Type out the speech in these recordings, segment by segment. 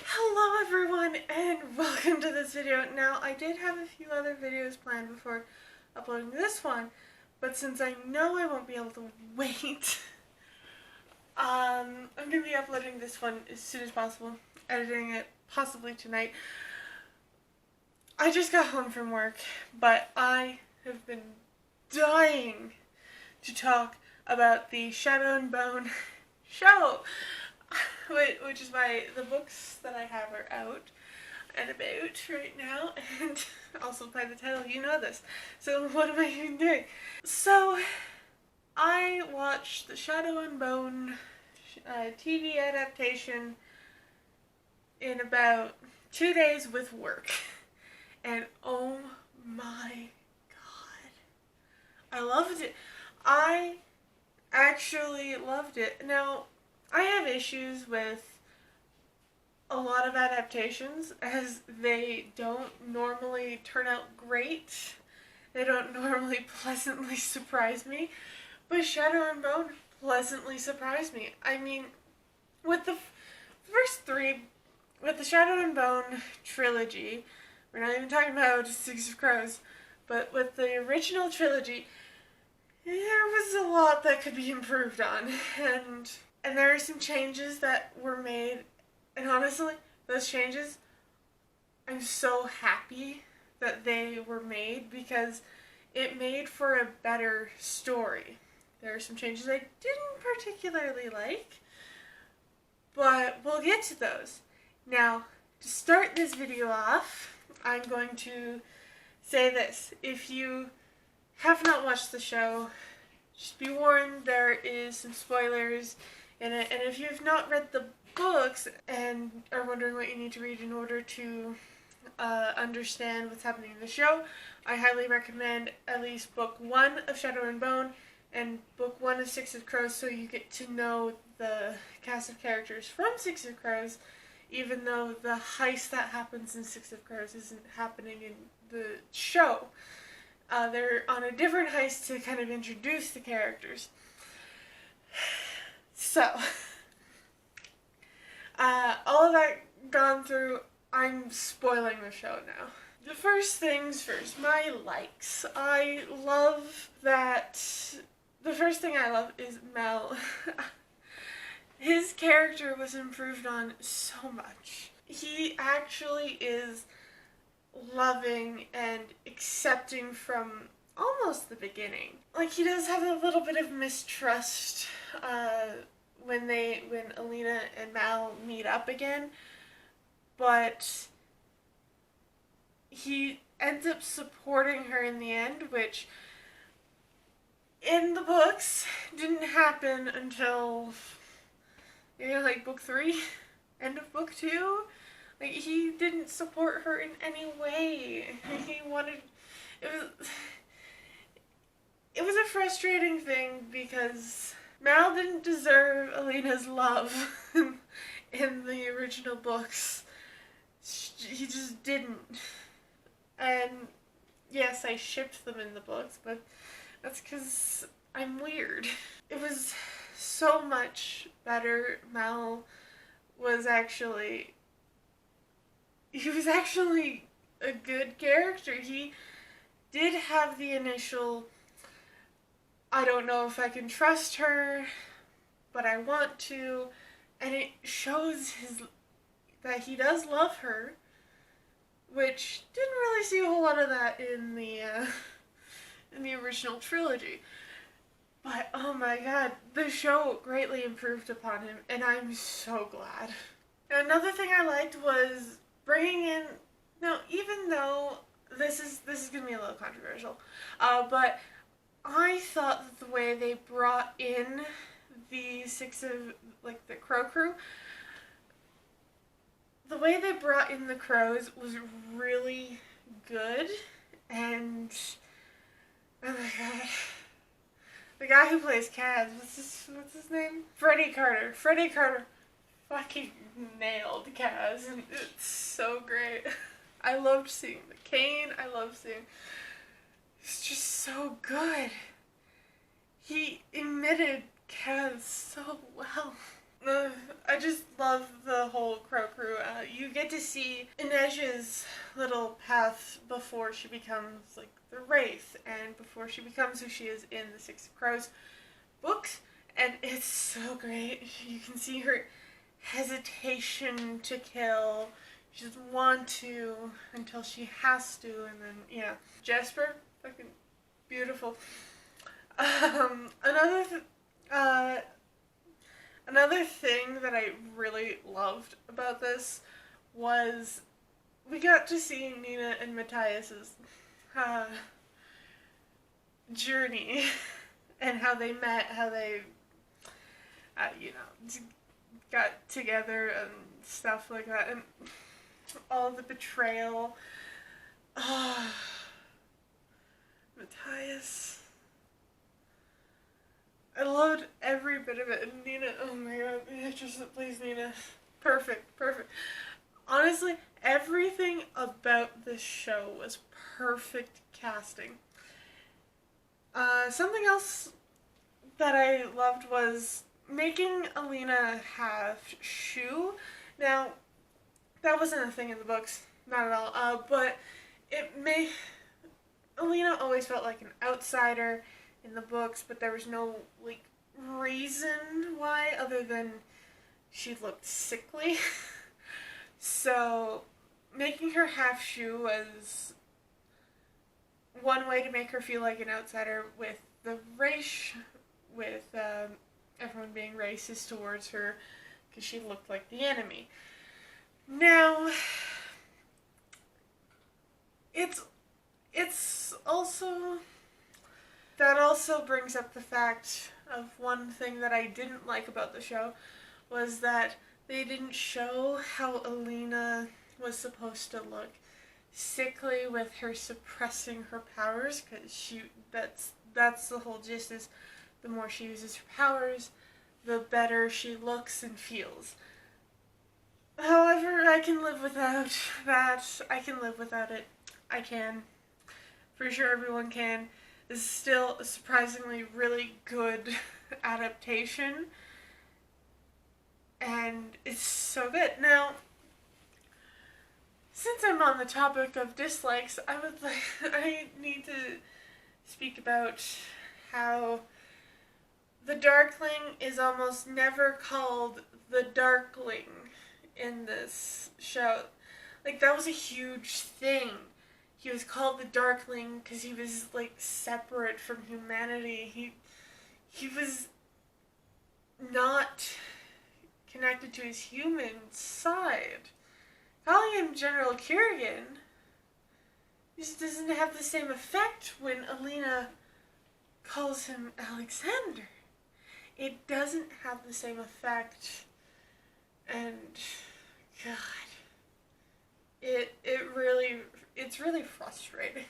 Hello everyone and welcome to this video. Now I did have a few other videos planned before uploading this one, but since I know I won't be able to wait, I'm going to be uploading this one as soon as possible, editing it possibly tonight. I just got home from work, but I have been dying to talk about the Shadow and Bone show, which is why the books that I have are out and about right now, and also by the title you know this. So what am I even doing? So I watched the Shadow and Bone TV adaptation in about 2 days with work, and oh my god, I loved it. I actually loved it. Now, I have issues with a lot of adaptations as they don't normally turn out great. They don't normally pleasantly surprise me. But Shadow and Bone pleasantly surprised me. I mean, with the first three, with the Shadow and Bone trilogy, we're not even talking about Six of Crows, but with the original trilogy, there was a lot that could be improved on, and there are some changes that were made, and honestly, those changes, I'm so happy that they were made because it made for a better story. There are some changes I didn't particularly like, but we'll get to those. Now, to start this video off, I'm going to say this. If you have not watched the show, just be warned, there is some spoilers in it, and if you have not read the books and are wondering what you need to read in order to understand what's happening in the show, I highly recommend at least book 1 of Shadow and Bone and book 1 of Six of Crows, so you get to know the cast of characters from Six of Crows, even though the heist that happens in Six of Crows isn't happening in the show. They're on a different heist to kind of introduce the characters. So, all of that gone through, I'm spoiling the show now. The first things first, my likes. I love that, the first thing I love is Mel. His character was improved on so much. He actually is loving and accepting from almost the beginning. Like, he does have a little bit of mistrust when Alina and Mal meet up again, but he ends up supporting her in the end, which in the books didn't happen until like book 3, end of book 2. Like, he didn't support her in any way. He wanted... It was a frustrating thing because Mal didn't deserve Alina's love in the original books. He just didn't. And yes, I shipped them in the books, but that's because I'm weird. It was so much better. Mal was actually... He was actually a good character. He did have the initial, I don't know if I can trust her, but I want to, and it shows that he does love her, which didn't really see a whole lot of that in the original trilogy. But oh my god, the show greatly improved upon him, and I'm so glad. Another thing I liked was bringing in, now, even though this is going to be a little controversial, but I thought that the way they brought in the the Crow crew, the way they brought in the Crows was really good, and oh my god, the guy who plays Kaz, what's his name? Freddie Carter. Freddie Carter fucking nailed Kaz, and it's so great. I loved seeing the cane. I loved seeing... It's just so good. He emitted Kaz so well. I just love the whole Crow crew. to see Inej's little path before she becomes like the Wraith and before she becomes who she is in the Six of Crows books, and it's so great. You can see her hesitation to kill. She doesn't want to until she has to, and then yeah, Jesper, fucking beautiful. Another thing that I really loved about this was we got to see Nina and Matthias's journey and how they met, how they, got together and stuff like that, and all the betrayal. Matthias. I loved every bit of it. And Nina, oh my god, please, Nina. Perfect. Honestly, everything about this show was perfect casting. Something else that I loved was making Alina have Shu. Now, that wasn't a thing in the books, not at all. But Alina always felt like an outsider in the books, but there was no like reason why other than she looked sickly. So making her half Shu was one way to make her feel like an outsider, with the race, with everyone being racist towards her because she looked like the enemy. Now it's also, that also brings up the fact of one thing that I didn't like about the show was that they didn't show how Alina was supposed to look sickly with her suppressing her powers, because that's the whole gist, is the more she uses her powers, the better she looks and feels. However, I can live without that. I can live without it. I can. For sure everyone can. This is still a surprisingly really good adaptation. And it's so good. Now, since I'm on the topic of dislikes, I need to speak about how the Darkling is almost never called the Darkling in this show. Like, that was a huge thing. He was called the Darkling because he was, like, separate from humanity. He was not connected to his human side. Calling him General Kerrigan just doesn't have the same effect when Alina calls him Alexander. It doesn't have the same effect, and God, it's really frustrating.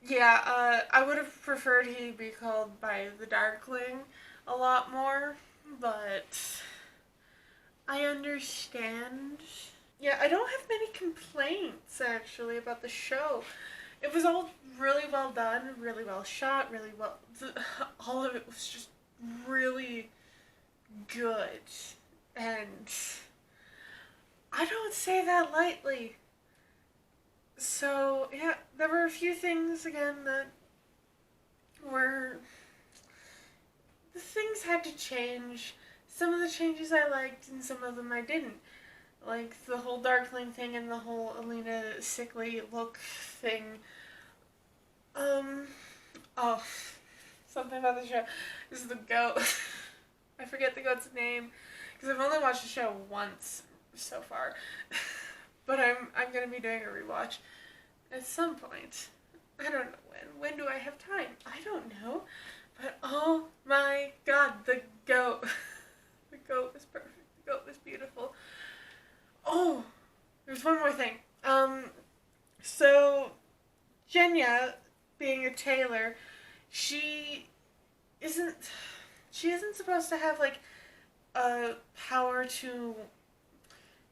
Yeah, I would have preferred he be called by the Darkling a lot more, but I understand. Yeah, I don't have many complaints, actually, about the show. It was all really well done, really well shot, all of it was just really good. And I don't say that lightly. So, yeah, there were a few things, again, that were... The things had to change. Some of the changes I liked, and some of them I didn't. Like, the whole Darkling thing and the whole Alina sickly look thing. Something about the show. This is the goat. I forget the goat's name, because I've only watched the show once so far. But I'm going to be doing a rewatch at some point. I don't know when. When do I have time? I don't know. But oh my god, the goat. The goat was perfect. The goat was beautiful. Oh, there's one more thing. So Genya, being a tailor, she isn't supposed to have like a power to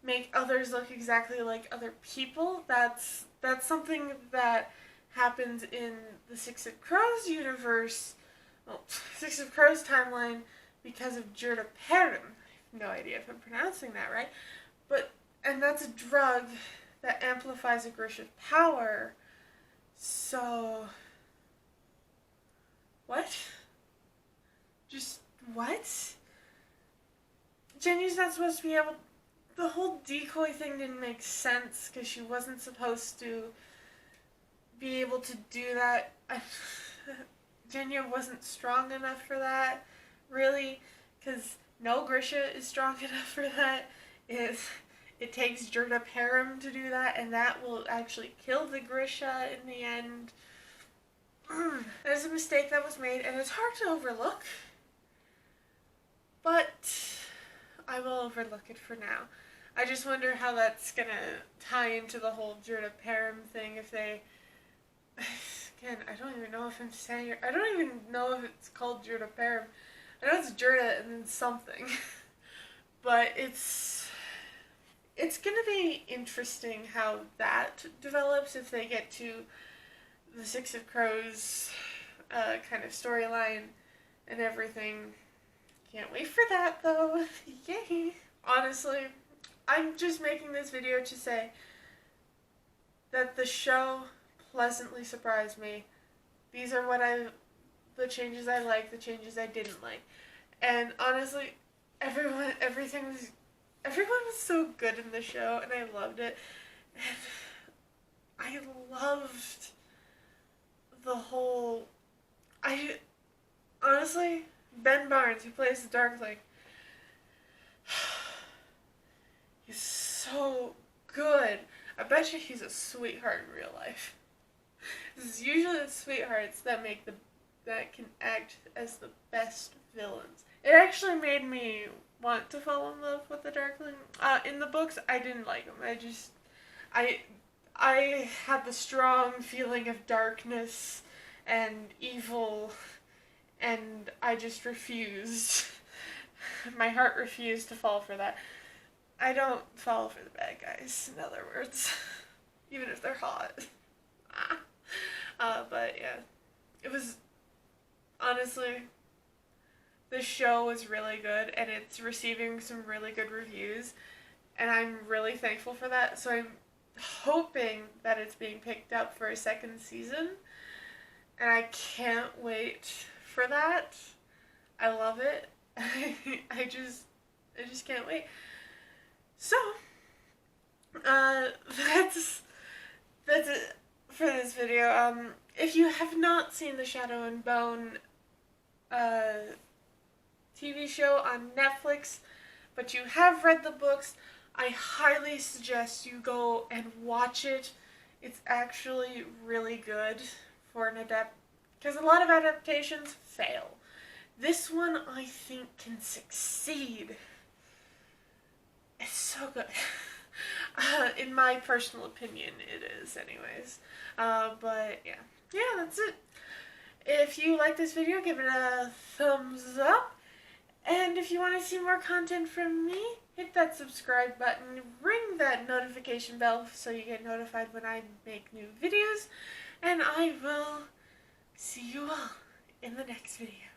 make others look exactly like other people. That's something that happens in the Six of Crows universe. Well, Six of Crows timeline because of Jurda Perrin. I have no idea if I'm pronouncing that right. But And that's a drug that amplifies a Grisha's power. So, what? Just, what? Genyu's not supposed to be able... The whole decoy thing didn't make sense, because she wasn't supposed to be able to do that. Genya wasn't strong enough for that, really, because no Grisha is strong enough for that. It takes Jirta Param to do that, and that will actually kill the Grisha in the end. There's a mistake that was made, and it's hard to overlook. But I will overlook it for now. I just wonder how that's gonna tie into the whole Jirta Param thing. If they... Again, I don't even know if I'm saying it. I don't even know if it's called Jirta Param. I know it's Jirta and then something. But it's gonna be interesting how that develops if they get to the Six of Crows kind of storyline and everything. Can't wait for that though. Yay! Honestly, I'm just making this video to say that the show pleasantly surprised me. These are the changes I liked, the changes I didn't like. And honestly, everyone was so good in the show, and I loved it. And I loved the whole... Honestly, Ben Barnes, who plays the Darkling, he's so good. I bet you he's a sweetheart in real life. It's usually the sweethearts that can act as the best villains. It actually made me want to fall in love with the Darkling. In the books, I didn't like him. I had the strong feeling of darkness and evil, and I just refused. My heart refused to fall for that. I don't fall for the bad guys, in other words. Even if they're hot. But yeah. It was... Honestly, the show was really good, and it's receiving some really good reviews, and I'm really thankful for that. So I'm hoping that it's being picked up for a second season, and I can't wait for that. I love it. I just can't wait. So, that's it for this video. If you have not seen the Shadow and Bone TV show on Netflix, but you have read the books, I highly suggest you go and watch it. It's actually really good for an because a lot of adaptations fail. This one, I think, can succeed. It's so good. In my personal opinion, it is anyways. But yeah. Yeah, that's it. If you like this video, give it a thumbs up. And if you want to see more content from me, hit that subscribe button, ring that notification bell so you get notified when I make new videos. And I will see you all in the next video.